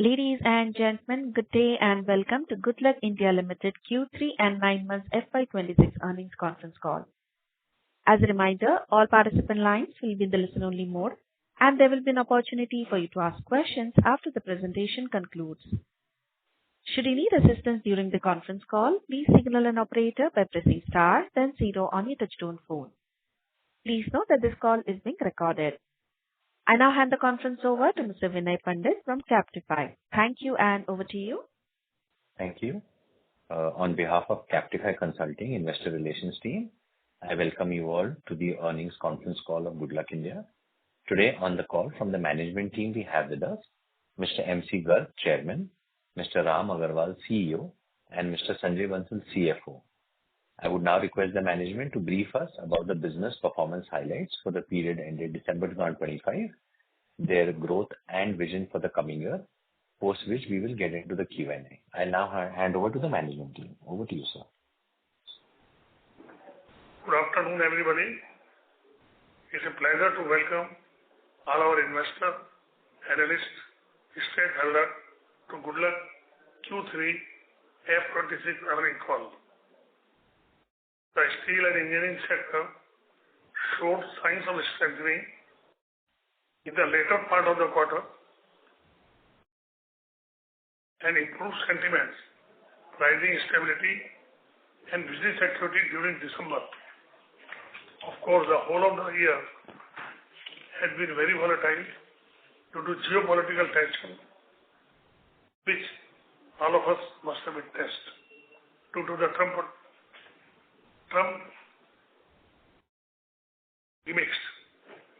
Ladies and gentlemen, good day and welcome to Goodluck India Limited Q3 and 9 months FY26 earnings conference call. As a reminder, all participant lines will be in the listen-only mode, and there will be an opportunity for you to ask questions after the presentation concludes. Should you need assistance during the conference call, please signal an operator by pressing star, then 0 on your touchtone phone. Please note that this call is being recorded. I now hand the conference over to Mr. Vinay Pandit from Captify. Thank you, and over to you. Thank you. On behalf of Captify Consulting Investor Relations team, I welcome you all to the earnings conference call of Goodluck India. Today on the call from the management team we have with us Mr. MC Garg, Chairman, Mr. Ram Agarwal, CEO, and Mr. Sanjay Bansal, CFO. I would now request the management to brief us about the business performance highlights for the period ended December 2025, their growth and vision for the coming year, post which we will get into the Q&A. I'll now hand over to the management team. Over to you, sir. Good afternoon, everybody. It's a pleasure to welcome all our investors, analysts, stakeholders to Goodluck Q3 F26 earnings call. The steel and engineering sector showed signs of strengthening in the later part of the quarter and improved sentiments, pricing stability, and business activity during December. Of course, the whole of the year has been very volatile due to geopolitical tension, which all of us must have witnessed due to the Trump gimmicks,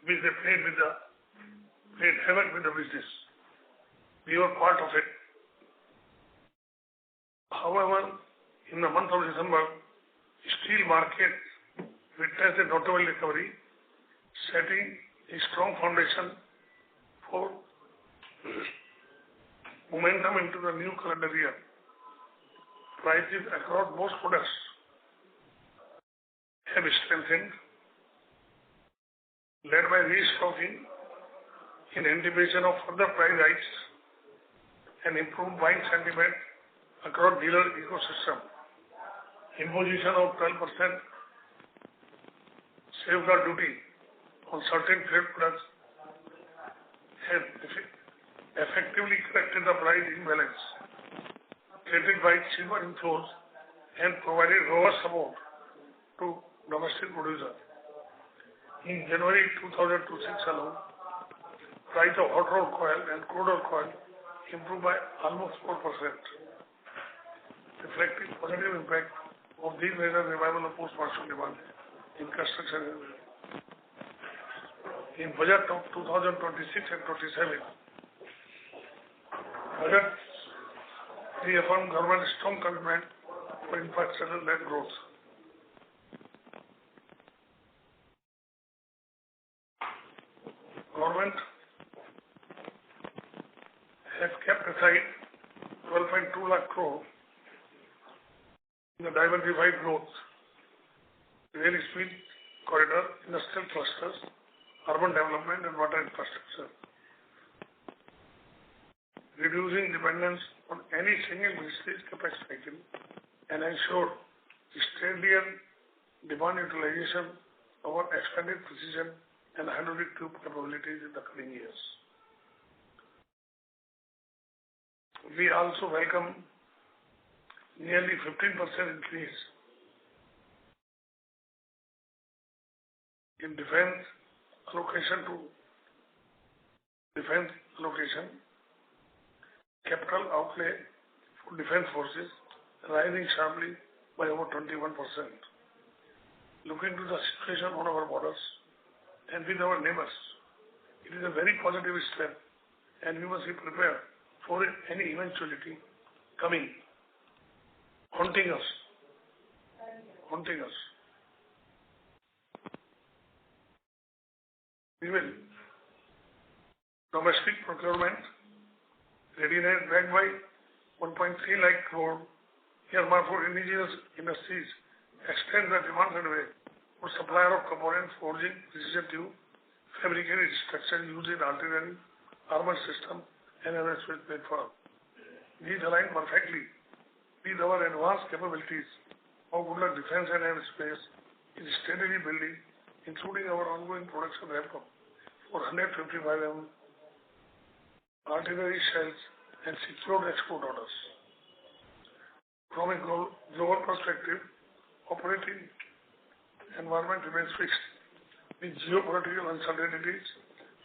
which they played havoc with the business. We were part of it. However, in the month of December, steel market witnessed a notable recovery, setting a strong foundation for momentum into the new calendar year. Prices across most products have strengthened, led by restocking in anticipation of further price hikes and improved buying sentiment across dealer ecosystem. Imposition of 12% safeguard duty on certain trade products has effectively corrected the price imbalance created by cheaper inflows and provided robust support to domestic producer. In January 2026 alone, price of hot rolled coil and crude oil coil improved by almost 4%, reflecting positive impact of these measures revival of post-monsoon demand in construction. In budget of 2026 and 27, budget reaffirmed government's strong commitment for infrastructure-led growth. Government has kept aside 12.2 lakh crore in the diversified growth, rail speed corridor, industrial clusters, urban development and water infrastructure, reducing dependence on any single ministry's capex cycle and ensure steadier demand utilization over expanded precision and hydraulic tube capabilities in the coming years. We also welcome nearly 15% increase in defense allocation, capital outlay for defense forces rising sharply by over 21%. Looking to the situation on our borders and with our neighbors, it is a very positive step, and we must be prepared for any eventuality coming, haunting us. We will domestic procurement readiness backed by 1.3 lakh crore earmarked for indigenous industries extend the demand runway for supplier of components, forging, precision tube, fabricated structure used in artillery, armor system, and aerospace platform. These align perfectly with our advanced capabilities of Goodluck Defense and Aerospace in steadily building, including our ongoing production ramp-up for 155mm artillery shells and secured export orders. From a global perspective, operating environment remains fixed, with geopolitical uncertainties,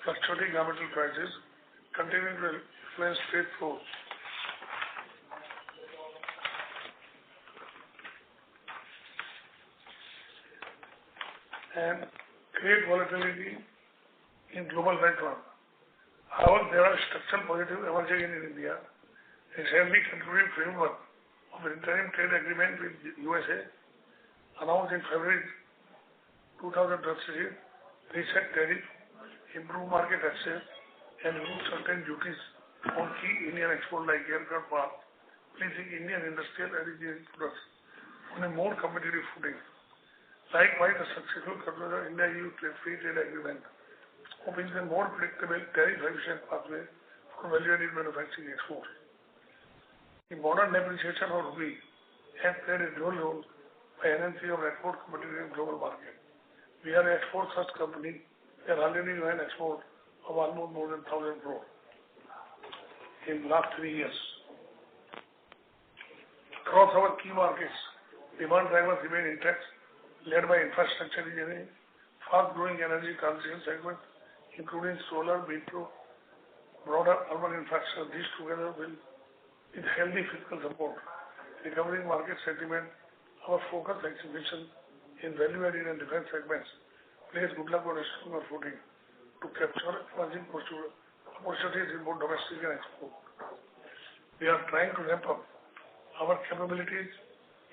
fluctuating raw material prices, continuing to influence trade flows. And create volatility in global background. However, there are structural positives emerging in India. A recently concluded framework of an interim trade agreement with USA announced in February 2023 reset tariff, improve market access, and remove certain duties on key Indian exports like aircraft parts, placing Indian industrial and engineering products on a more competitive footing. Likewise, the successful conclusion of India-EU free trade agreement opens a more predictable, tariff-efficient pathway for value-added manufacturing exports. The modern depreciation of rupee has played a dual role by enhancing our export competitive in global market. We are an export-first company. We are already doing an export of almost more than 1,000 crore in the last 3 years. Across our key markets, demand drivers remain intact, led by infrastructure engineering, fast-growing energy transition segment, including solar, metro, broader urban infrastructure. These together will, with healthy fiscal support, recovering market sentiment, our focused execution in value-added and defense segments place Goodluck on a stronger footing to capture emerging opportunities in both domestic and export. We are trying to ramp up our capabilities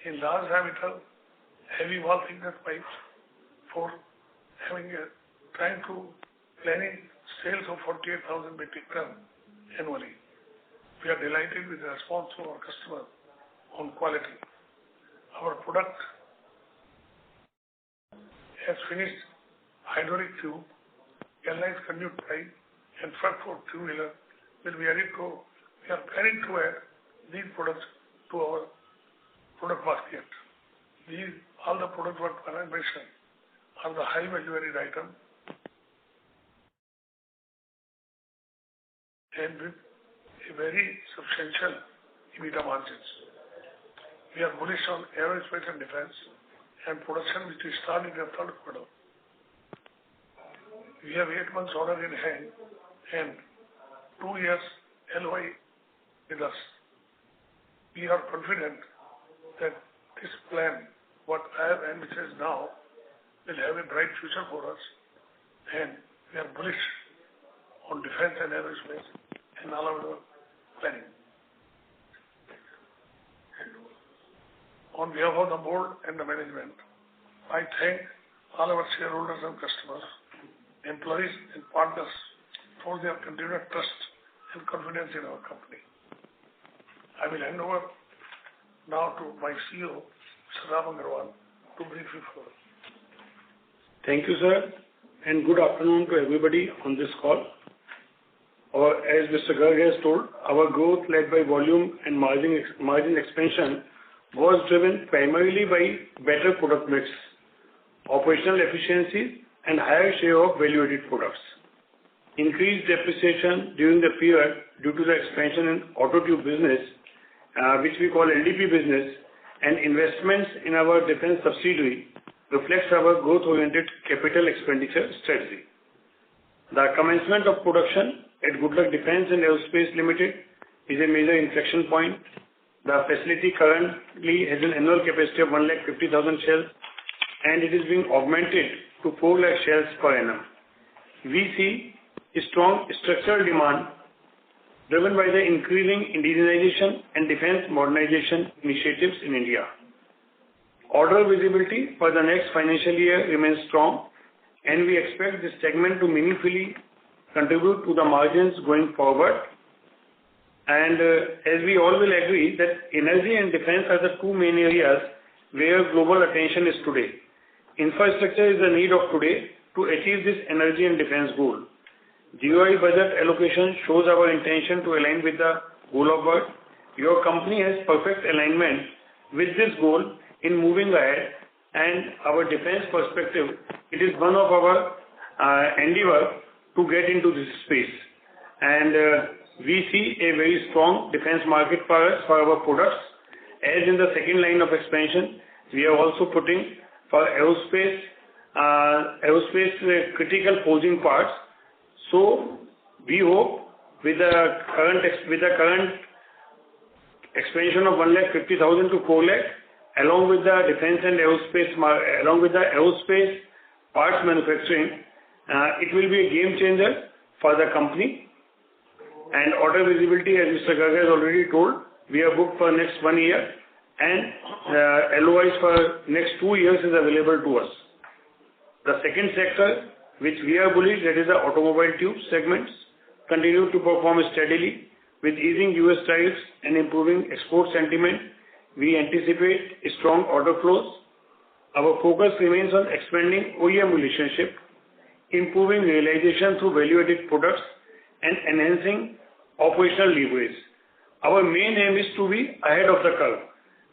in large diameter, heavy wall thickness pipes for planning sales of 48,000 metric ton annually. We are delighted with the response from our customers on quality. Our product has finished hydraulic tube, galvanized conduit pipe, and truck for two-wheeler will be added to. We are planning to add these products to our product basket. All the products what I mentioned are the high value-added item and with a very substantial EBITDA margins. We are bullish on aerospace and defense and production, which will start in the third quarter. We have 8 months order in hand and 2 years LOI with us. We are confident that this plan, what I have envisaged now, will have a bright future for us, and we are bullish on defense and aerospace and all our planning. On behalf of the board and the management, I thank all our shareholders and customers, employees and partners for their continued trust and confidence in our company. I will hand over now to my CEO, Ram Agarwal, to brief you further. Thank you, sir, and good afternoon to everybody on this call. As Mr. Garg has told, our growth led by volume and margin expansion was driven primarily by better product mix, operational efficiencies, and higher share of value-added products. Increased depreciation during the period due to the expansion in auto tube business, which we call LDP business, and investments in our defense subsidiary reflects our growth-oriented capital expenditure strategy. The commencement of production at Goodluck Defense and Aerospace Limited is a major inflection point. The facility currently has an annual capacity of 150,000 shells, and it is being augmented to 4 lakh shells per annum. We see a strong structural demand driven by the increasing indigenization and defense modernization initiatives in India. Order visibility for the next financial year remains strong, and we expect this segment to meaningfully contribute to the margins going forward. And as we all will agree that energy and defense are the two main areas where global attention is today. Infrastructure is the need of today to achieve this energy and defense goal. GOI budget allocation shows our intention to align with the goal of work. Your company has perfect alignment with this goal in moving ahead, and our defense perspective, it is one of our endeavor to get into this space. And we see a very strong defense market for us, for our products. As in the second line of expansion, we are also putting for aerospace critical forging parts. So we hope with the current expansion of 1,50,000 to 4 lakh, along with the defense and aerospace, along with the aerospace parts manufacturing, it will be a game changer for the company. And order visibility, as Mr. Garg has already told, we are booked for next 1 year, and LOIs for next 2 years is available to us. The second sector, which we are bullish, that is the automobile tube segments, continue to perform steadily with easing US tariffs and improving export sentiment. We anticipate strong order flows. Our focus remains on expanding OEM relationship, improving realization through value-added products, and enhancing operational leverage. Our main aim is to be ahead of the curve.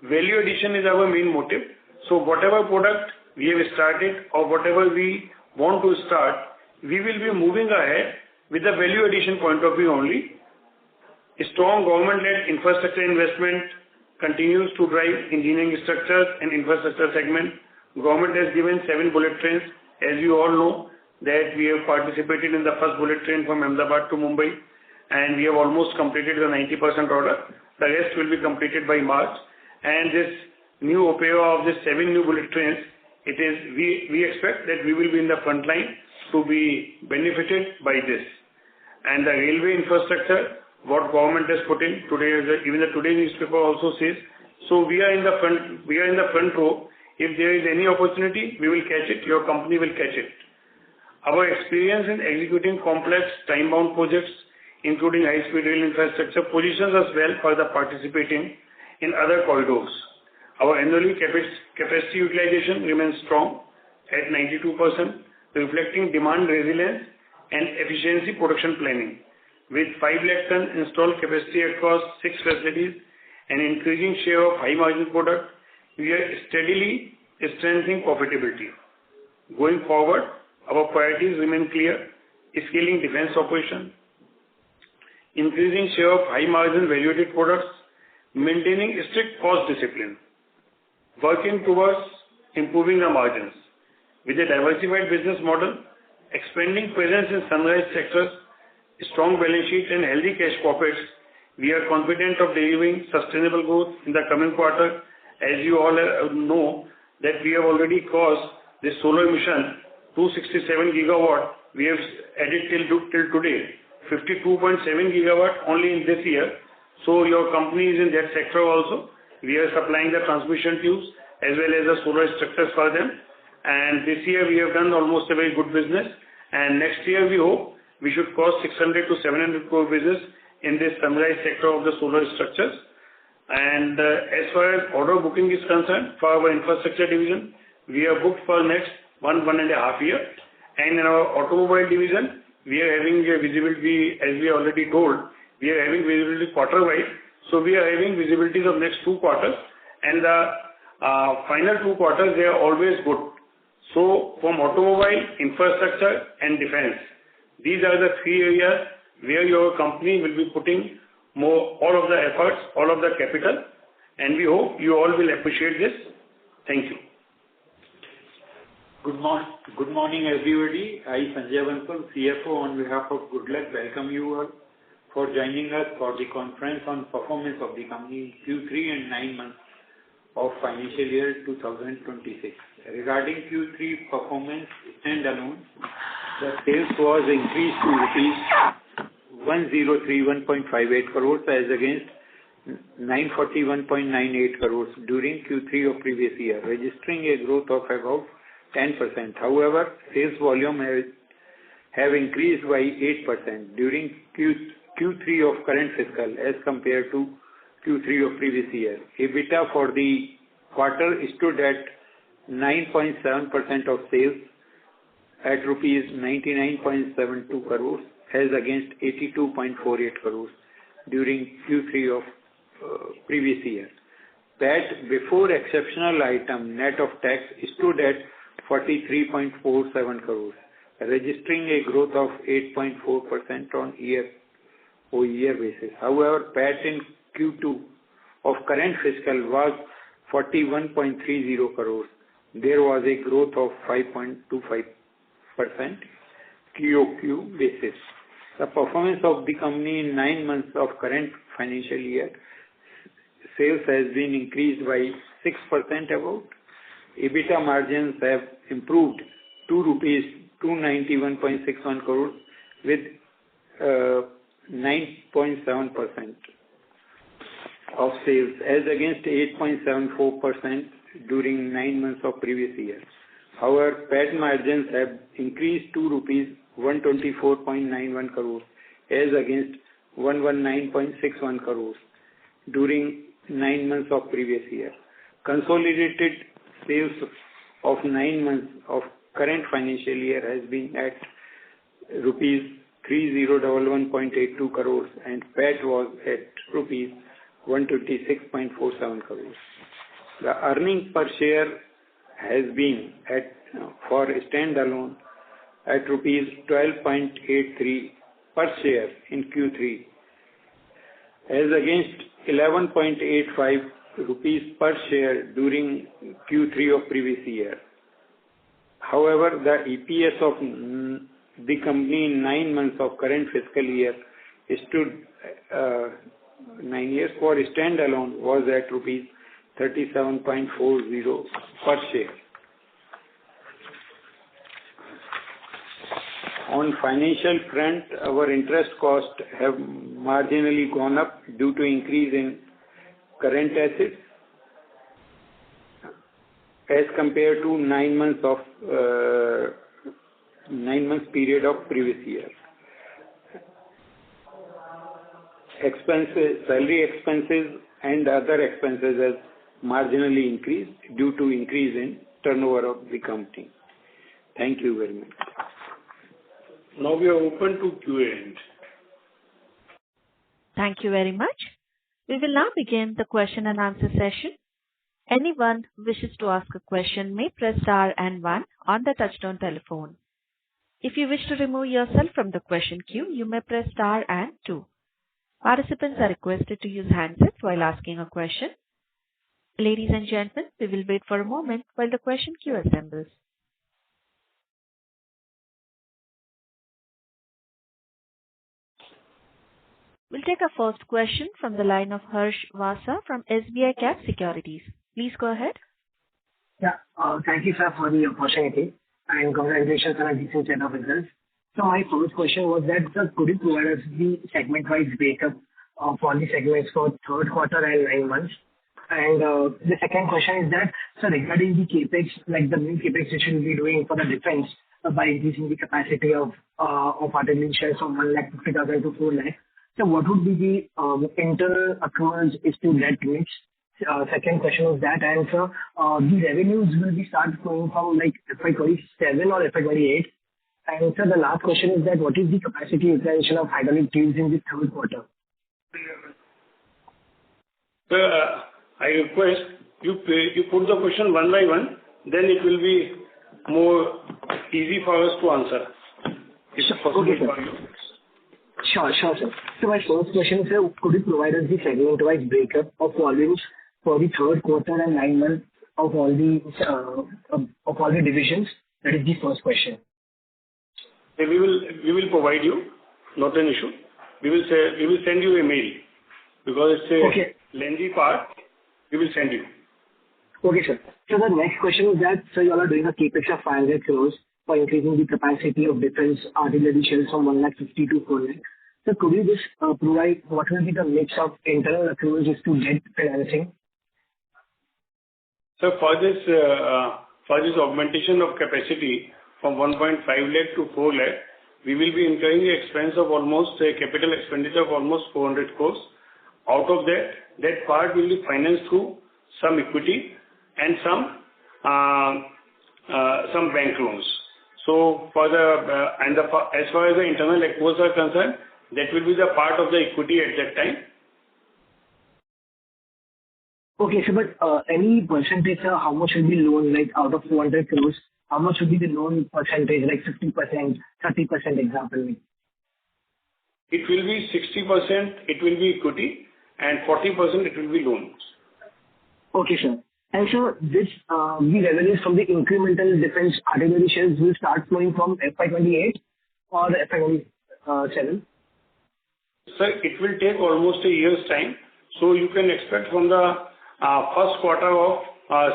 Value addition is our main motive. So whatever product we have started or whatever we want to start, we will be moving ahead with the value addition point of view only. A strong government-led infrastructure investment continues to drive engineering structures and infrastructure segment. Government has given 7 bullet trains. As you all know, that we have participated in the first bullet train from Ahmedabad to Mumbai, and we have almost completed the 90% order. The rest will be completed by March. And this new OPO of the 7 new bullet trains, we expect that we will be in the front line to be benefited by this. And the railway infrastructure, what government has put in today, even the today newspaper also says. So we are in the front row. If there is any opportunity, we will catch it. Your company will catch it. Our experience in executing complex time-bound projects, including high-speed rail infrastructure, positions us well for the participating in other corridors. Our annually capacity utilization remains strong at 92%, reflecting demand resilience and efficiency production planning. With 5 lakh ton installed capacity across 6 facilities and increasing share of high-margin product, we are steadily strengthening profitability. Going forward, our priorities remain clear: scaling defense operation, increasing share of high-margin value-added products, maintaining strict cost discipline, working towards improving the margins. With a diversified business model, expanding presence in sunrise sectors, strong balance sheet and healthy cash profits, we are confident of delivering sustainable growth in the coming quarter. As you all know, that we have already crossed the solar mission, 267 gigawatt. We have added till today, 52.7 gigawatt only in this year. So your company is in that sector also. We are supplying the transmission tubes as well as the solar structures for them. And this year we have done almost a very good business. And next year we hope we should cross 600 to 700 crore business in this sunrise sector of the solar structures. And as far as order booking is concerned, for our infrastructure division, we are booked for next 1.5 year. And in our automobile division, we are having a visibility, as we already told, we are having visibility quarter-wise. So we are having visibilities of next 2 quarters. And the final 2 quarters, they are always good. So from automobile, infrastructure and defense, these are the 3 areas where your company will be putting all of the efforts, all of the capital, and we hope you all will appreciate this. Thank you. Good morning, everybody. I, Sanjay Bansal, CFO, on behalf of Goodluck, welcome you all for joining us for the conference on performance of the company in Q3 and 9 months of financial year 2026. Regarding Q3 performance standalone, the sales was increased to rupees 1031.58 crores as against 941.98 crores during Q3 of previous year, registering a growth of about 10%. However, sales volume have increased by 8% during Q3 of current fiscal as compared to Q3 of previous year. EBITDA for the quarter stood at 9.7% of sales at rupees 99.72 crores as against 82.48 crores during Q3 of previous year. PAT before exceptional item net of tax stood at 43.47 crores, registering a growth of 8.4% on year-over-year basis. However, PAT in Q2 of current fiscal was 41.30 crores. There was a growth of 5.25% QOQ basis. The performance of the company in 9 months of current financial year, sales has been increased by 6% about. EBITDA margins have improved to rupees 291.61 crores with 9.7% of sales as against 8.74% during 9 months of previous year. However, PAT margins have increased to rupees 124.91 crores as against 119.61 crores during 9 months of previous year. Consolidated sales of 9 months of current financial year has been at rupees 3011.82 crores and PAT was at rupees 126.47 crores. The earnings per share has been at for standalone at rupees 12.83 per share in Q3 as against 11.85 rupees per share during Q3 of previous year. However, the EPS of the company in 9 months of current fiscal year stood 9 years for standalone was at rupees 37.40 per share. On financial front, our interest cost have marginally gone up due to increase in current assets as compared to 9 months period of previous year. Expenses, salary expenses and other expenses has marginally increased due to increase in turnover of the company. Thank you very much. Now we are open to Q&A. Thank you very much. We will now begin the question and answer session. Anyone who wishes to ask a question may press star and 1 on the touchtone telephone. If you wish to remove yourself from the question queue, you may press star and 2. Participants are requested to use handsets while asking a question. Ladies and gentlemen, we will wait for a moment while the question queue assembles. We'll take our first question from the line of Harsh Vasa from SBI Cap Securities. Please go ahead. Yeah, thank you, sir, for the opportunity and congratulations on a decent set of results. So my first question was that, sir, could you provide us the segment-wise breakup for the segments for third quarter and 9 months? And the second question is that, so regarding the capex, like the new capex which you will be doing for the defense by increasing the capacity of artillery shells from 150,000 to 4 lakh. So what would be the internal accruals is to that mix? Second question is that, and sir, the revenues will be start flowing from like FY27 or FY28. And sir, the last question is that what is the capacity utilization of hydraulic tubes in the third quarter? Sir, I request you put the question one by one, then it will be more easy for us to answer. Is it possible for you? Sure, sir. So my first question, sir, could you provide us the segment-wise breakup of volumes for the third quarter and 9 months of all the divisions? That is the first question. We will provide you, not an issue. We will send you a mail because it's a lengthy part. We will send you. Okay, sir. So the next question is that, sir, you all are doing a capex of 500 crores for increasing the capacity of defense artillery shells from 150 to 4 lakh. So could you just provide what will be the mix of internal accruals to debt financing? So for this augmentation of capacity from 1.5 lakh to 4 lakh, we will be incurring the expense of almost a capital expenditure of almost 400 crores. Out of that part will be financed through some equity and some bank loans. So for as far as the internal accruals are concerned, that will be the part of the equity at that time. Okay, so but any percentage, how much will be loan, like out of 200 crores, how much would be the loan percentage, like 50%, 30% example? It will be 60%, it will be equity, and 40% it will be loans. Okay, sir. And so this, the revenues from the incremental defense artillery shells will start flowing from FY28 or FY27? Sir, it will take almost a year's time. So you can expect from the first quarter of,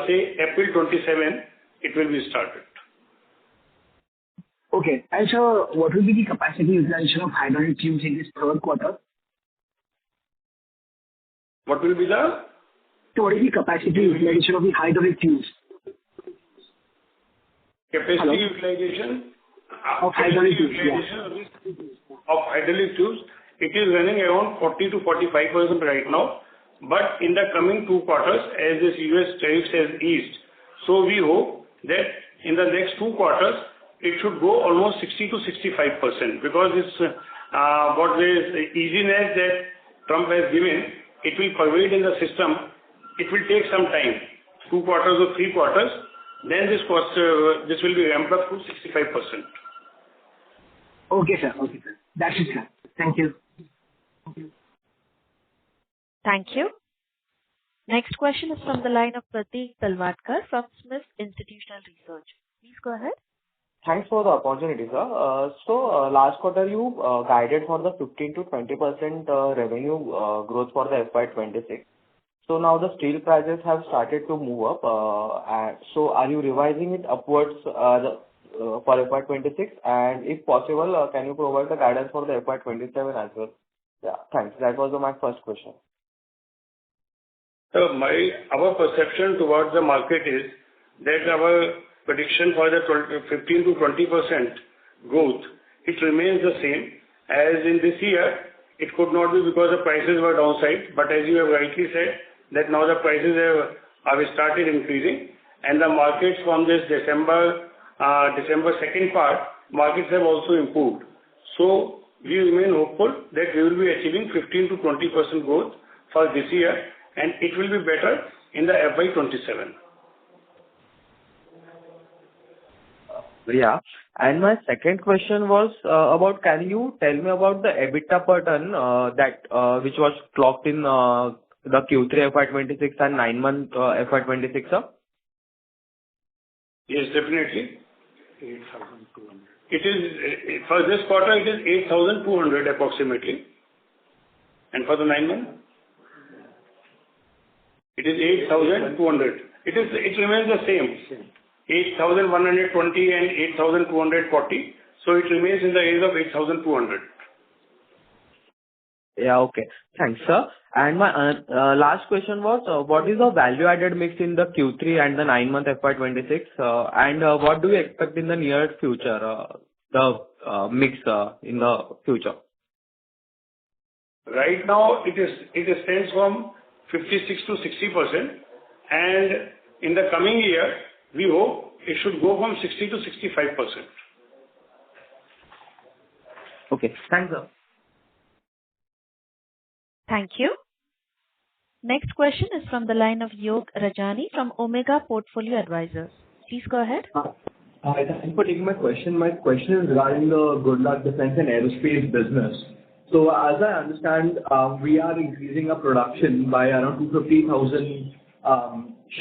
say, April 27, it will be started. Okay. And so what will be the capacity utilization of hydraulic tubes in this third quarter? What will be the? So what is the capacity utilization of the hydraulic tubes? Capacity utilization of hydraulic tubes, of hydraulic tubes, it is running around 40 to 45% right now. But in the coming 2 quarters, as this US tariffs has eased, so we hope that in the next 2 quarters, it should go almost 60 to 65%, because it's what this easiness that Trump has given, it will pervade in the system. It will take some time, 2 quarters or 3 quarters. Then this will be ramped up to 65%. Okay, sir. Okay, sir. That's it, sir. Thank you. Thank you. Next question is from the line of Prateek Talwalkar from Smith Institutional Research. Please go ahead. Thanks for the opportunity, sir. Last quarter you guided for the 15 to 20% revenue growth for the FY26. So now the steel prices have started to move up. So are you revising it upwards for FY26? And if possible, can you provide the guidance for the FY27 as well? Yeah, thanks. That was my first question. So our perception towards the market is that our prediction for the 15 to 20% growth, it remains the same. As in this year, it could not be because the prices were downside, but as you have rightly said, that now the prices have started increasing, and the markets from this December second part, markets have also improved. So we remain hopeful that we will be achieving 15 to 20% growth for this year, and it will be better in the FY27. Yeah. And my second question was about, can you tell me about the EBITDA per ton which was clocked in the Q3 FY26 and 9-month FY26, sir? Yes, definitely. 8,200. It is for this quarter. It is 8,200 approximately, and for the 9 months, it is 8,200. It remains the same. 8,120 and 8,240. So it remains in the range of 8,200. Yeah, okay. Thanks, sir. And my last question was, what is the value-added mix in the Q3 and the 9-month FY26? And what do you expect in the near future, the mix in the future? Right now, it stands from 56 to 60%. And in the coming year, we hope it should go from 60 to 65%. Okay. Thanks, sir. Thank you. Next question is from the line of Yog Rajani from Omega Portfolio Advisors. Please go ahead. Hi, thanks for taking my question. My question is regarding the Goodluck Defense and Aerospace business. So as I understand, we are increasing our production by around 250,000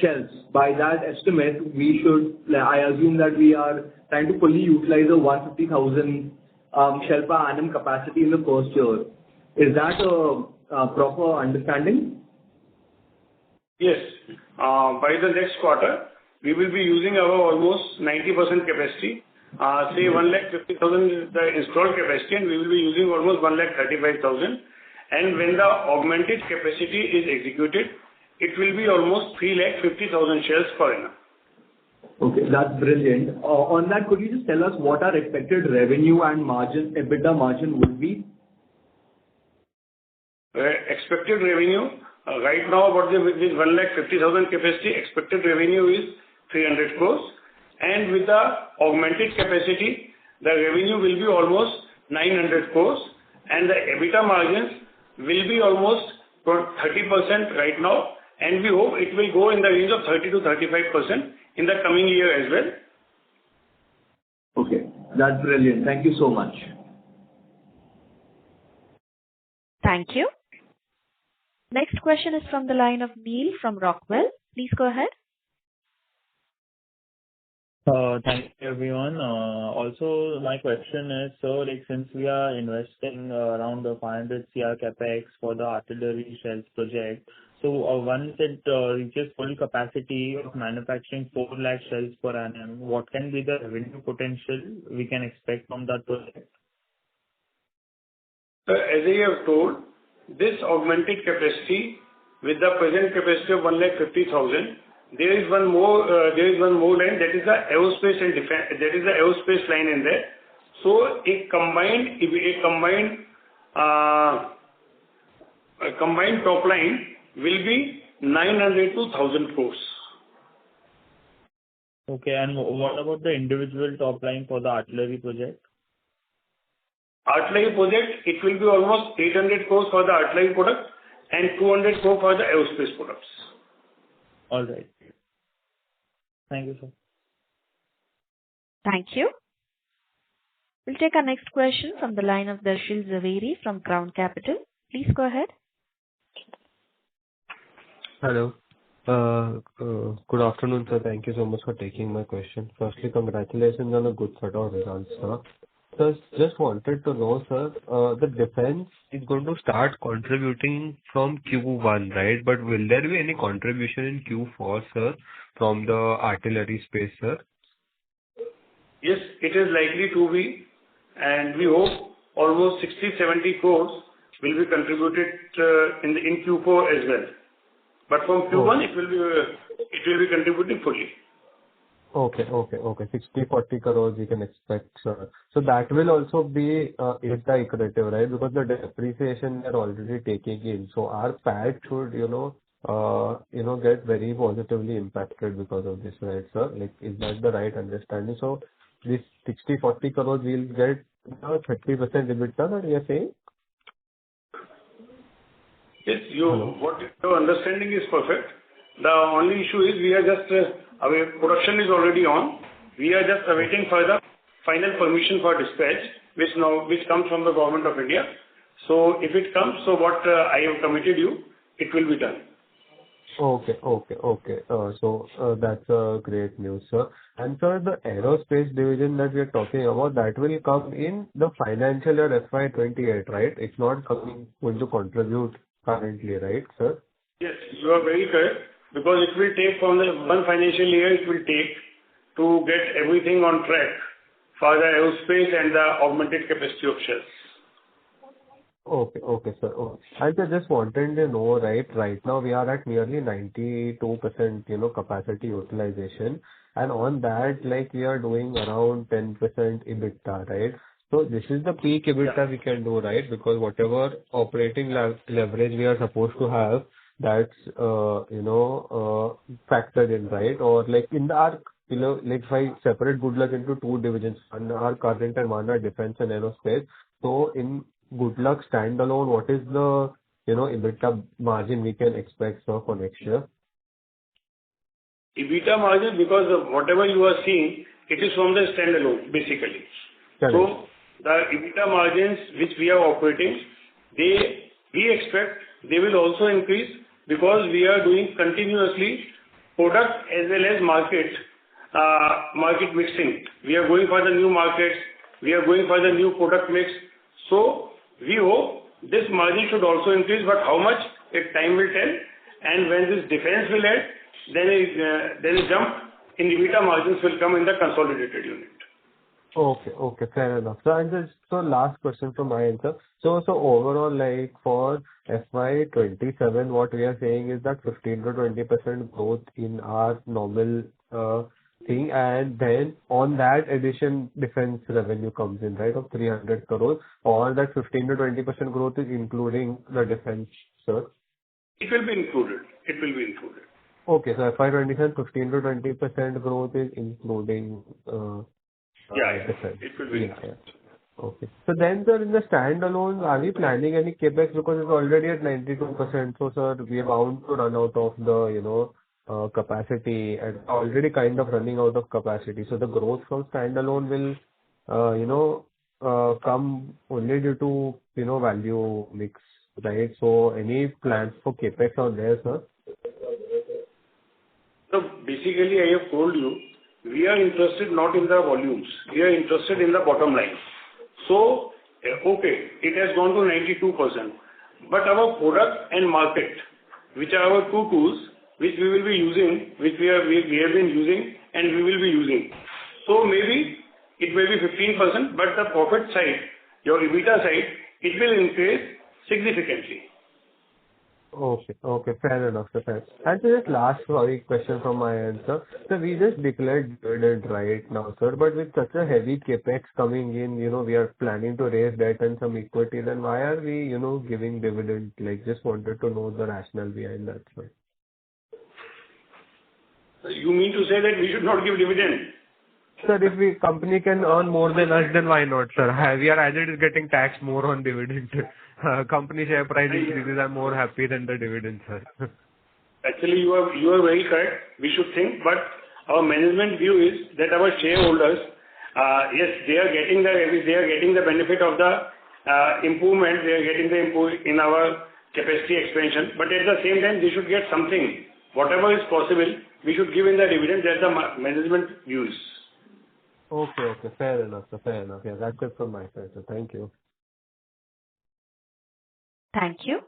shells. By that estimate, I assume that we are trying to fully utilize the 150,000 shell per annum capacity in the first year. Is that a proper understanding? Yes. By the next quarter, we will be using our almost 90% capacity. Say 150,000 is the installed capacity, and we will be using almost 135,000. And when the augmented capacity is executed, it will be almost 350,000 shells per annum. Okay, that's brilliant. On that, could you just tell us what our expected revenue and margin, EBITDA margin would be? Expected revenue, right now, with 150,000 capacity, expected revenue is 300 crores. and with the augmented capacity, the revenue will be almost 900 crores, and the EBITDA margins will be almost 30% right now, and we hope it will go in the range of 30 to 35% in the coming year as well. Okay, that's brilliant. Thank you so much. Thank you. Next question is from the line of Neil from Rockwell. Please go ahead. Thank you, everyone. Also, my question is, so since we are investing around the 500 CR capex for the artillery shells project, so once it reaches full capacity of manufacturing 4 lakh shells per annum, what can be the revenue potential we can expect from that project? As I have told, this augmented capacity with the present capacity of 1,50,000, there is one more line, that is the aerospace and defense. That is the aerospace line in there. So a combined top line will be 900 to 1,000 crores. Okay, and what about the individual top line for the artillery project? Artillery project, it will be almost 800 crores for the artillery product and 200 crores for the aerospace products. All right. Thank you, sir. Thank you. We'll take our next question from the line of Darshil Zaveri from Crown Capital. Please go ahead. Hello. Good afternoon, sir. Thank you so much for taking my question. Firstly, congratulations on a good set of results, sir. Just wanted to know, sir, the defense is going to start contributing from Q1, right? But will there be any contribution in Q4, sir, from the artillery space, sir? Yes, it is likely to be, and we hope almost 60-70 crores will be contributed in Q4 as well. But from Q1, it will be contributing fully. Okay. 60-40 crores we can expect, sir. So that will also be EBITDA accretive, right? Because the depreciation we are already taking in. So our PAT should, get very positively impacted because of this, right, sir? Like, is that the right understanding? So this 60-40 crores we'll get 30% EBITDA, that you are saying? Yes, what your understanding is perfect. The only issue is we are just, our production is already on. We are just awaiting for the final permission for dispatch, which comes from the Government of India. So if it comes, so what I have committed you, it will be done. Okay. So that's great news, sir. And sir, the aerospace division that we are talking about, that will come in the financial year FY28, right? It's not going to contribute currently, right, sir? Yes, you are very correct. Because it will take from the one financial year, it will take to get everything on track for the aerospace and the augmented capacity of shells. Okay, sir. Oh. I just wanted to know, right now we are at nearly 92%, capacity utilization. And on that, we are doing around 10% EBITDA, right? So this is the peak EBITDA we can do, right? Because whatever operating leverage we are supposed to have, that's, factored in, right? Or in the arc, if I separate Goodluck into 2 divisions, one are current and one are defense and aerospace. So in Goodluck standalone, what is the, EBITDA margin we can expect, sir, for next year? EBITDA margin, because of whatever you are seeing, it is from the standalone, basically. Correct. So the EBITDA margins which we are operating, we expect they will also increase because we are doing continuously product as well as market mixing. We are going for the new markets. We are going for the new product mix. So we hope this margin should also increase, but how much, time will tell. And when this defense will add, then a jump in EBITDA margins will come in the consolidated unit. Okay, fair enough. So last question from my end, sir. So overall, for FY27, what we are saying is that 15 to 20% growth in our normal thing, and then on that addition, defense revenue comes in, right, of 300 crores. Or that 15 to 20% growth is including the defense, sir? It will be included. Okay, so FY 27, 15% to 20% growth is including defense. It will be. Yeah. Okay. So then, sir, in the standalone, are we planning any CapEx because it's already at 92%? So, sir, we are bound to run out of the, capacity and already kind of running out of capacity. So the growth from standalone will, come only due to, value mix, right? So any plans for CapEx out there, sir? So basically, I have told you, we are interested not in the volumes. We are interested in the bottom line. So, okay, it has gone to 92%. But our product and market, which are our two tools, which we will be using, which we have been using and we will be using. So maybe it may be 15%, but the profit side, your EBITDA side, it will increase significantly. Okay, fair enough, sir. Fair. And so just last question from my end, sir. So we just declared dividend right now, sir, but with such a heavy CapEx coming in, we are planning to raise debt and some equity, then why are we, giving dividend? Like, just wanted to know the rationale behind that, sir. You mean to say that we should not give dividend? Sir, if company can earn more than us, then why not, sir? We are either getting taxed more on dividend. Company share price increases, I'm more happy than the dividend, sir. Actually, you are very correct. We should think, but our management view is that our shareholders, yes, they are getting the benefit of the improvement. They are getting the improvement in our capacity expansion, but at the same time, they should get something. Whatever is possible, we should give in the dividend. That's the management views. Okay. Fair enough, sir. Fair enough. Yeah, that's it from my side, sir. Thank you. Thank you.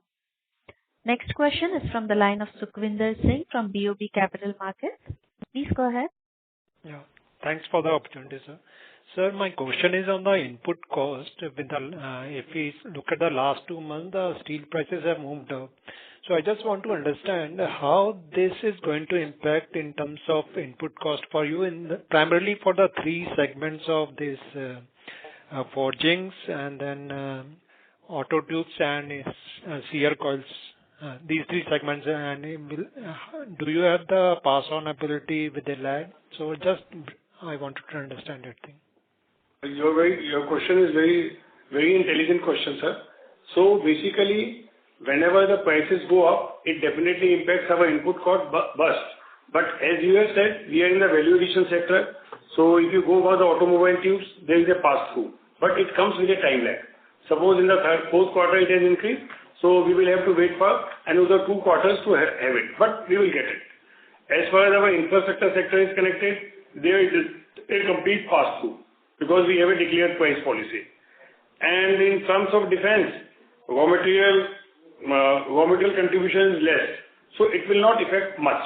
Next question is from the line of Sukhvinder Singh from BOB Capital Markets. Please go ahead. Yeah. Thanks for the opportunity, sir. Sir, my question is on the input cost. If we look at the last 2 months, the steel prices have moved up. So I just want to understand how this is going to impact in terms of input cost for you, primarily for the 3 segments of this forgings and then auto tubes and CR coils. These 3 segments, and do you have the pass-on ability with the lag? So I wanted to understand that thing. Your question is very intelligent question, sir. So basically, whenever the prices go up, it definitely impacts our input cost bust. But as you have said, we are in the value addition sector. So if you go for the automobile tubes, there is a pass-through, but it comes with a time lag. Suppose in the fourth quarter it has increased, so we will have to wait for another 2 quarters to have it, but we will get it. As far as our infrastructure sector is connected, there it is a complete pass-through because we have a declared price policy. And in terms of defense, raw material contribution is less, so it will not affect much.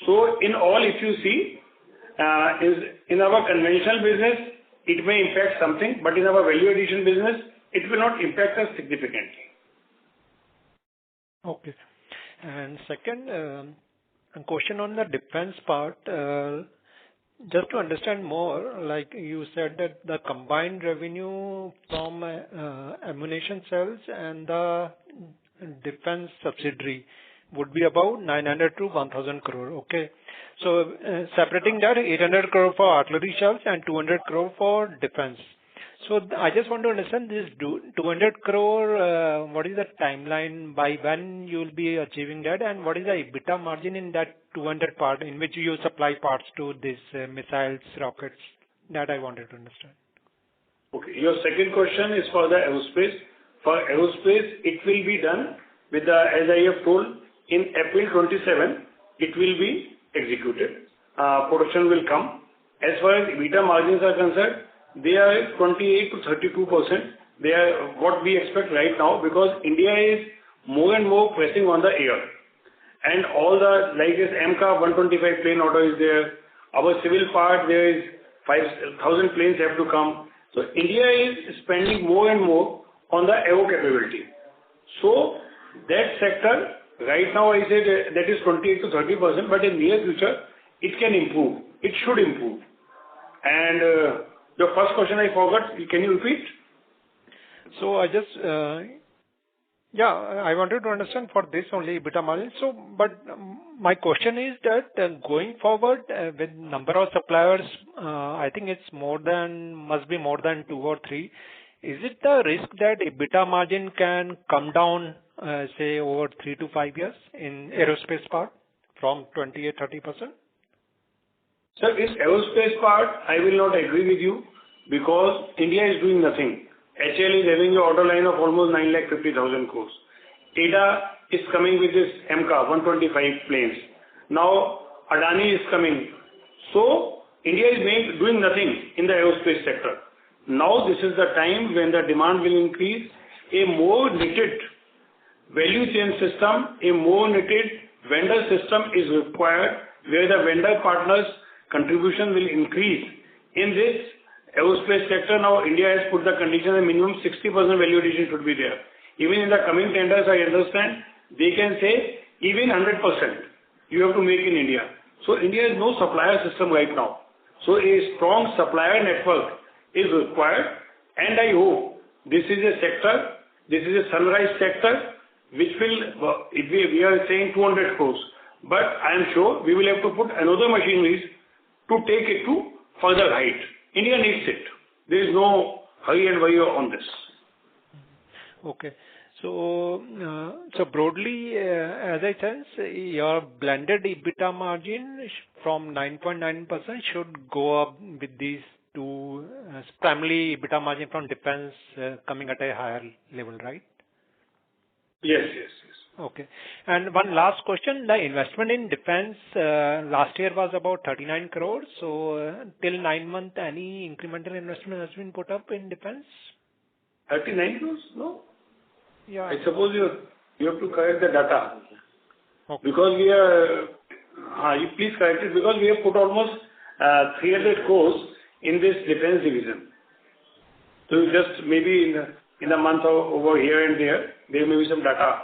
So in all, if you see, in our conventional business, it may impact something, but in our value addition business, it will not impact us significantly. Okay. And second, a question on the defense part. Just to understand more, like you said that the combined revenue from ammunition sales and the defense subsidiary would be about 900 to 1,000 crore. Okay. So separating that, 800 crore for artillery shells and 200 crore for defense. So I just want to understand this 200 crore, what is the timeline by when you will be achieving that, and what is the EBITDA margin in that 200 part in which you supply parts to these missiles, rockets? That I wanted to understand. Okay. Your second question is for the aerospace. For aerospace, it will be done with as I have told, in April 27, it will be executed. Production will come. As far as EBITDA margins are concerned, they are 28 to 32%. They are what we expect right now because India is more and more pressing on the air. And all the, like this MCA 125 plane order is there. Our civil part, there is 5,000 planes have to come. So India is spending more and more on the aero capability. So that sector, right now I say that is 28 to 30%, but in near future, it can improve. It should improve. And your first question I forgot. Can you repeat? So I just, Yeah, I wanted to understand for this only EBITDA margin. My question is that going forward with number of suppliers, I think must be more than two or three. Is it the risk that EBITDA margin can come down, say over 3 to 5 years in aerospace part from 28-30%? Sir, this aerospace part, I will not agree with you because India is doing nothing. HAL is having an order line of almost 950,000 crores. TEDA is coming with this MCA 125 planes. Now Adani is coming. So India is doing nothing in the aerospace sector. Now this is the time when the demand will increase. A more knitted value chain system, a more knitted vendor system is required where the vendor partners' contribution will increase. In this aerospace sector, now India has put the condition that minimum 60% value addition should be there. Even in the coming tenders, I understand they can say even 100% you have to make in India. So India has no supplier system right now. So a strong supplier network is required, and I hope this is a sector, this is a sunrise sector, which will, we are saying 200 crores, but I am sure we will have to put another machineries to take it to further height. India needs it. There is no hurry and worry on this. Okay. So broadly, as I sense, your blended EBITDA margin from 9.9% should go up with these two, primarily EBITDA margin from defense coming at a higher level, right? Yes. Okay. And one last question, the investment in defense last year was about 39 crores. So till 9 months, any incremental investment has been put up in defense? 39 crores? No. Yeah. I suppose you have to correct the data. Okay. Because we are, you please correct it, because we have put almost 300 crores in this defense division. So just maybe in a month over here and there may be some data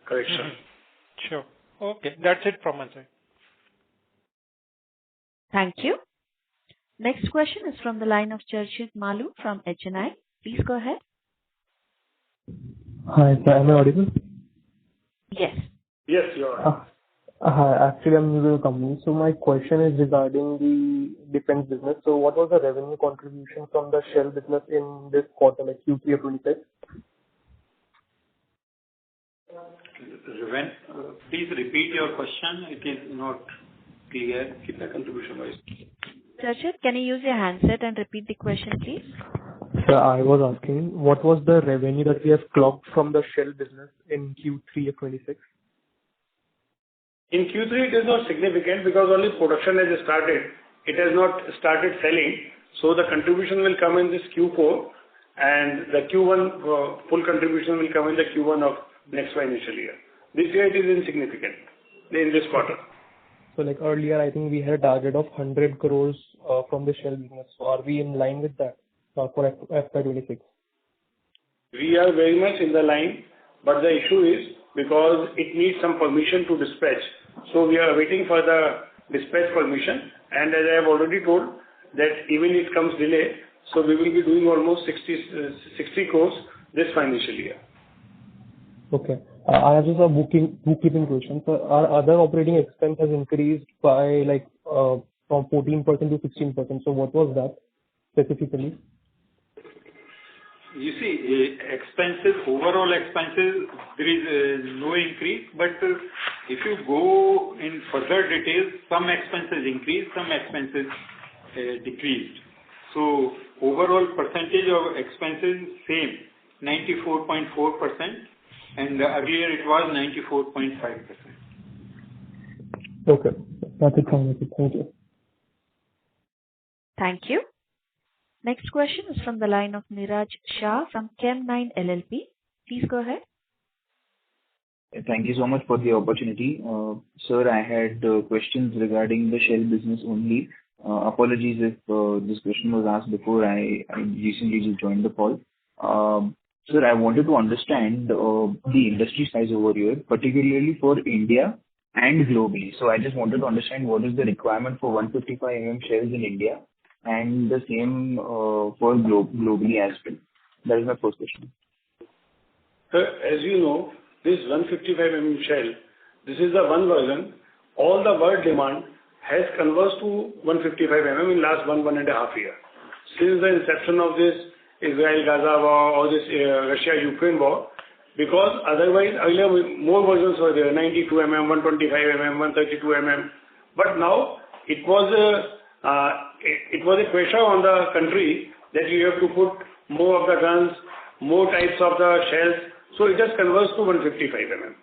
correction. Mm-hmm. Sure. Okay. That's it from my side. Thank you. Next question is from the line of Charchit Malu from HNI. Please go ahead. Hi, sir. Am I audible? Yes. Yes, you are. Hi. Actually, I'm new to the company. So my question is regarding the defense business. So what was the revenue contribution from the shell business in this quarter, like Q3 of 26? Please repeat your question. It is not clear. Keep the contribution wise. Charchit, can you use your handset and repeat the question, please? Sir, I was asking, what was the revenue that we have clocked from the shell business in Q3 of 26? In Q3, it is not significant because only production has started. It has not started selling. So the contribution will come in this Q4 and the Q1 full contribution will come in the Q1 of next financial year. This year it is insignificant in this quarter. So like earlier, I think we had a target of 100 crores from the shell business. So are we in line with that for FY26? We are very much in the line, but the issue is because it needs some permission to dispatch. So we are waiting for the dispatch permission. And as I have already told that even if it comes delay, so we will be doing almost 60 crores this financial year. Okay. I have just a bookkeeping question. So our other operating expense has increased by from 14% to 16%. So what was that specifically? You see, overall expenses, there is no increase, but if you go in further details, some expenses increased, some expenses decreased. So overall percentage of expenses same, 94.4%, and earlier it was 94.5%. Okay. That's it from me. Thank you. Thank you. Next question is from the line of Niraj Shah from Chem9 LLP. Please go ahead. Thank you so much for the opportunity. Sir, I had questions regarding the shell business only. Apologies if this question was asked before. I recently just joined the call. Sir, I wanted to understand the industry size over here, particularly for India and globally. So I just wanted to understand what is the requirement for 155 mm shells in India and the same for globally as well. That is my first question. Sir, as you know, this 155 shell, this is the one version. All the world demand has converged to 155 in last one and a half year. Since the inception of this Israel-Gaza war or this Russia-Ukraine war, because otherwise earlier more versions were there, 92 125 132 but now it was a pressure on the country that you have to put more of the guns, more types of the shells, so it has converged to 155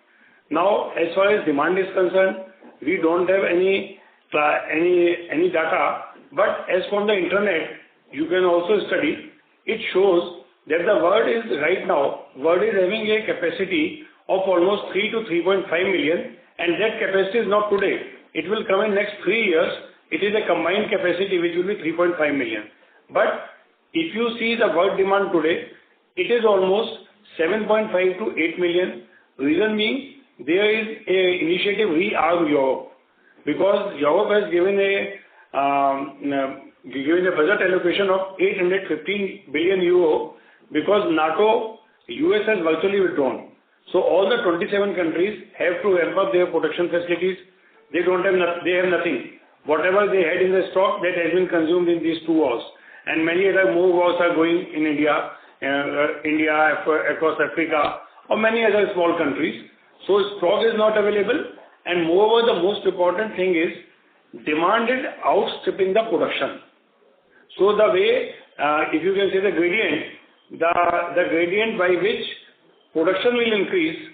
Now, as far as demand is concerned, we don't have any data, but as from the internet, you can also study. It shows that the world is having a capacity of almost 3 to 3.5 million, and that capacity is not today. It will come in next 3 years. It is a combined capacity which will be 3.5 million. But if you see the world demand today, it is almost 7.5 to 8 million. Reason being, there is a initiative Rearm Europe, because Europe has given a budget allocation of 815 billion euro because NATO, US has virtually withdrawn. So all the 27 countries have to ramp up their production facilities. They have nothing. Whatever they had in the stock, that has been consumed in these 2 wars. And many other more wars are going in India, across Africa, or many other small countries. So stock is not available, and moreover, the most important thing is demand is outstripping the production. So the way, if you can say the gradient, the gradient by which production will increase,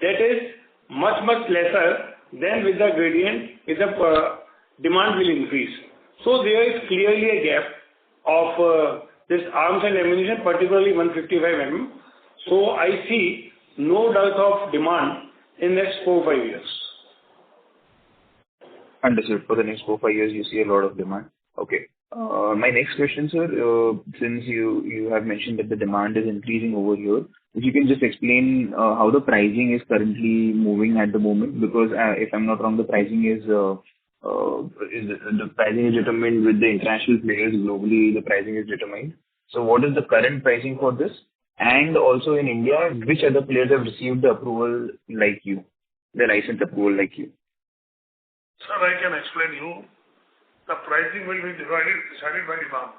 that is much lesser than with the gradient with the demand will increase. So there is clearly a gap of this arms and ammunition, particularly 155 So I see no dearth of demand in next 4 or 5 years. Understood. For the next 4 or 5 years, you see a lot of demand. Okay. My next question, sir, since you have mentioned that the demand is increasing over here, if you can just explain how the pricing is currently moving at the moment, because if I'm not wrong, the pricing is determined with the international players globally. The pricing is determined. So, what is the current pricing for this? And also in India, which other players have received the approval like you, the license approval like you? Sir, I can explain you. The pricing will be decided by demand.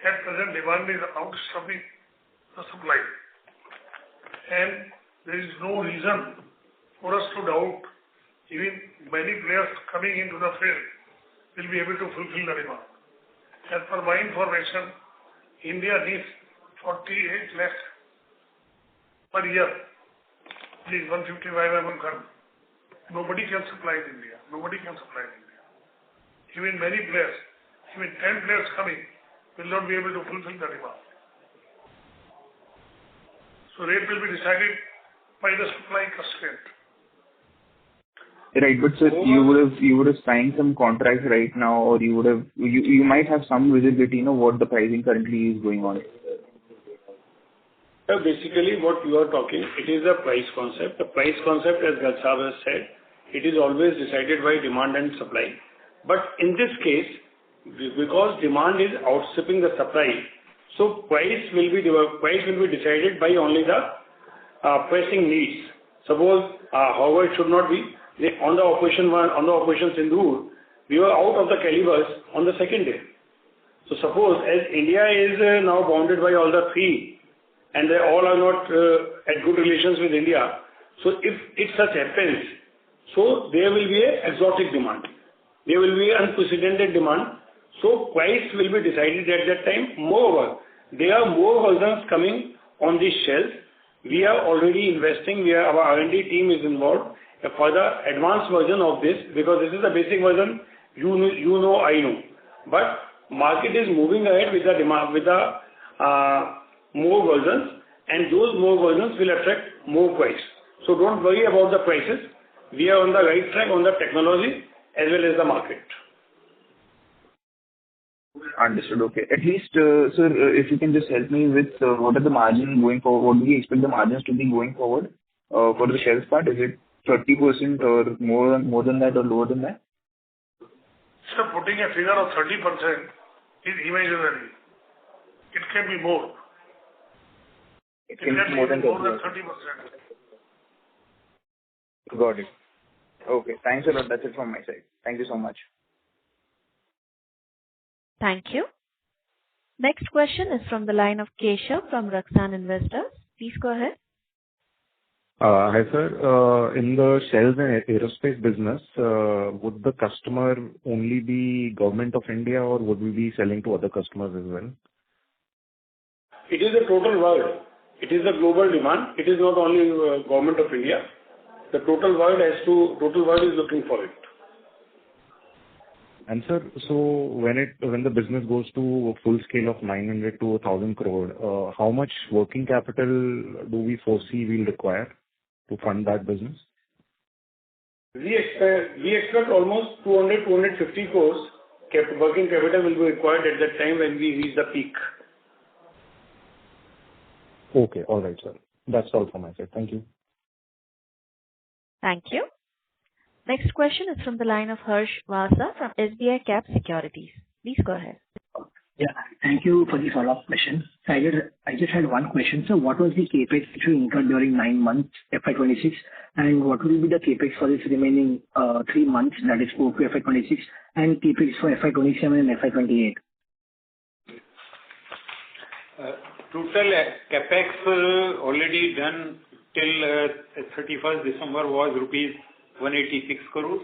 At present, demand is outstripping the supply. And there is no reason for us to doubt even many players coming into the field will be able to fulfill the demand. As per my information, India needs 48 lakh per year. Please, 155 gun. Nobody can supply in India. Even many players, even 10 players coming, will not be able to fulfill the demand. So rate will be decided by the supply constraint. Right, but sir, you would have signed some contracts right now, or you might have some visibility, what the pricing currently is going on. So basically, what you are talking, it is a price concept. The price concept, as Gadsab has said, it is always decided by demand and supply. But in this case, because demand is outstripping the supply, so price will be decided by only the pressing needs. Suppose, however, it should not be. On the Operation Sindoor, we were out of the calibers on the second day. So suppose, as India is now bounded by all the 3, and they all are not at good relations with India, so if it such happens, so there will be an exotic demand. There will be unprecedented demand. So price will be decided at that time. Moreover, there are more versions coming on these shells. We are already investing. Our R&D team is involved for the advanced version of this, because this is the basic version. I know. But market is moving ahead with the demand, with the more versions, and those more versions will attract more price. So don't worry about the prices. We are on the right track on the technology as well as the market. Understood. Okay. At least, sir, if you can just help me with what are the margins going forward? What do we expect the margins to be going forward for the shells part? Is it 30% or more than that, or lower than that? Sir, putting a figure of 30% is imaginary. It can be more. It can be more than 30%. Got it. Okay. Thanks a lot. That's it from my side. Thank you so much. Thank you. Next question is from the line of Keshav from Raksan Investors. Please go ahead. Hi, sir. In the shells and aerospace business, would the customer only be Government of India, or would we be selling to other customers as well? It is the total world. It is the global demand. It is not only Government of India. The total world is looking for it. And sir, so when the business goes to a full scale of 900 to 1,000 crore, how much working capital do we foresee we'll require to fund that business? We expect almost 200-250 crores working capital will be required at that time when we reach the peak. Okay. All right, sir. That's all from my side. Thank you. Thank you. Next question is from the line of Harsh Vasa from SBI Cap Securities. Please go ahead. Yeah. Thank you for the follow-up question. So I just had one question. So what was the CapEx which you incurred during 9 months FY26, and what will be the CapEx for this remaining 3 months, that is for FY26, and CapEx for FY27 and FY28? Total CapEx already done till 31st December was rupees 186 crores,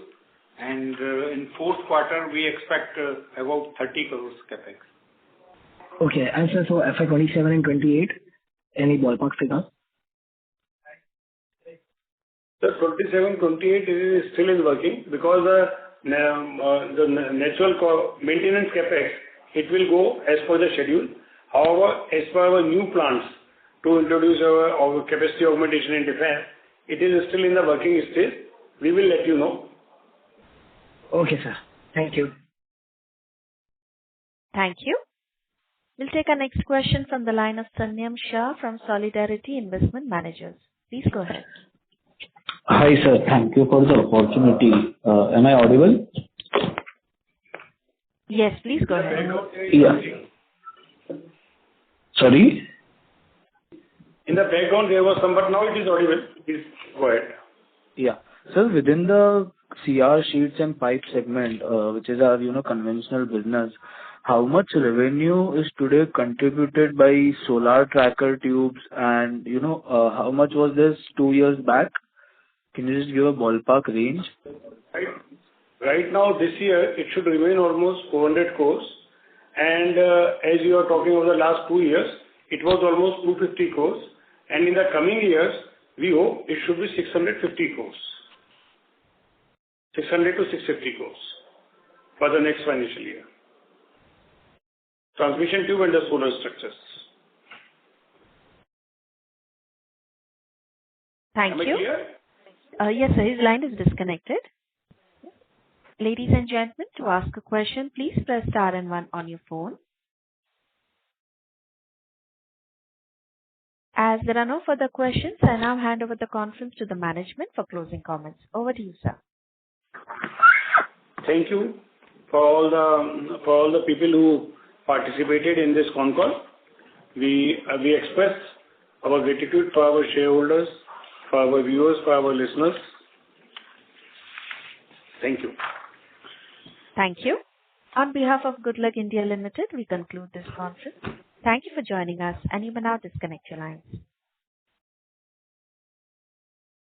and in fourth quarter we expect about 30 crores CapEx. Okay. And so FY27 and 28, any ballpark figure? The 27, 28 is still in working because the natural maintenance CapEx, it will go as per the schedule. However, as per our new plans to introduce our capacity augmentation in defense, it is still in the working stage. We will let you know. Okay, sir. Thank you. Thank you. We'll take our next question from the line of Sanyam Shah from Solidarity Investment Managers. Please go ahead. Hi, sir. Thank you for the opportunity. Am I audible? Yes, please go ahead. Yeah. Sorry? In the background there was some, but now it is audible. Please go ahead. Yeah. Sir, within the CR sheets and pipe segment, which is our, conventional business, how much revenue is today contributed by solar tracker tubes, and, how much was this 2 years back? Can you just give a ballpark range? Right now, this year, it should remain almost 400 crores. And as you are talking over the last 2 years, it was almost 250 crores. And in the coming years, we hope it should be 650 crores. 600 to 650 crores for the next financial year. Transmission tube and the solar structures. Thank Am I you. clear? Yes, sir. His line is disconnected. Ladies and gentlemen, to ask a question, please press star and 1 on your phone. As there are no further questions, I now hand over the conference to the management for closing comments. Over to you, sir. Thank you for all the people who participated in this con call. We express our gratitude for our shareholders, for our viewers, for our listeners. Thank you. Thank you. On behalf of Goodluck India Limited, we conclude this conference. Thank you for joining us, and you may now disconnect your lines.